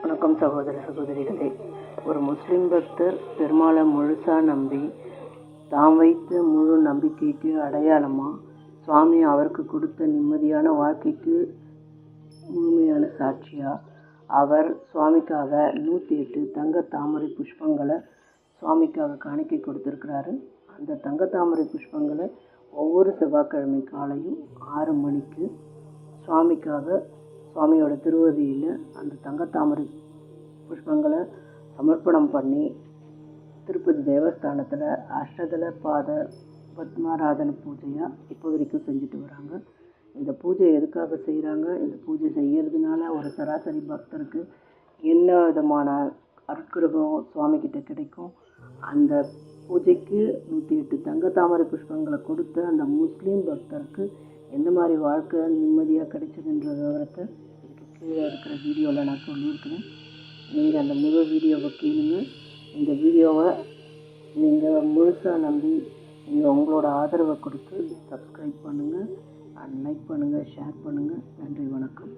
வணக்கம் சகோதர சகோதரிகளே. ஒரு முஸ்லிம் பக்தர் பெருமாளை முழுசாக நம்பி தாம் வைத்த முழு நம்பிக்கைக்கு அடையாளமாக சுவாமி அவருக்கு கொடுத்த நிம்மதியான வாழ்க்கைக்கு முழுமையான சாட்சியாக அவர் சுவாமிக்காக 108 தங்க தாமரை புஷ்பங்களை சுவாமிக்காக காணிக்கை கொடுத்துருக்கிறாரு. அந்த தங்க தாமரை புஷ்பங்களை ஒவ்வொரு செவ்வாய்க்கிழமை காலையும் 6 மணிக்கு சுவாமியோட திருவதியில் அந்த தங்கத்தாமரை புஷ்பங்களை சமர்ப்பணம் பண்ணி திருப்பதி தேவஸ்தானத்தில் அஷ்டதள பாத பத்மாராதன பூஜையாக இப்போ வரைக்கும் செஞ்சுட்டு வராங்க. இந்த பூஜை எதுக்காக செய்கிறாங்க? இந்த பூஜை செய்கிறதுனால ஒரு சராசரி பக்தருக்கு என்ன விதமான அருட்கிருபம் சுவாமிக்கிட்ட கிடைக்கும்? அந்த பூஜைக்கு 108 தங்கத்தாமரை புஷ்பங்களை கொடுத்த அந்த முஸ்லீம் பக்தருக்கு எந்த மாதிரி வாழ்க்கை நிம்மதியாக கிடைச்சதுன்ற விவரத்தை இதுக்கு கீழே இருக்கிற வீடியோவில் நான் சொல்லியிருக்கிறேன். நீங்கள் அந்த முழு வீடியோவை கேளுங்க. இந்த வீடியோவை நீங்கள் முழுசாக நம்பி நீங்கள் உங்களோட ஆதரவை கொடுத்து சப்ஸ்கிரைப் பண்ணுங்கள், லைக் பண்ணுங்கள், ஷேர் பண்ணுங்கள். நன்றி, வணக்கம்.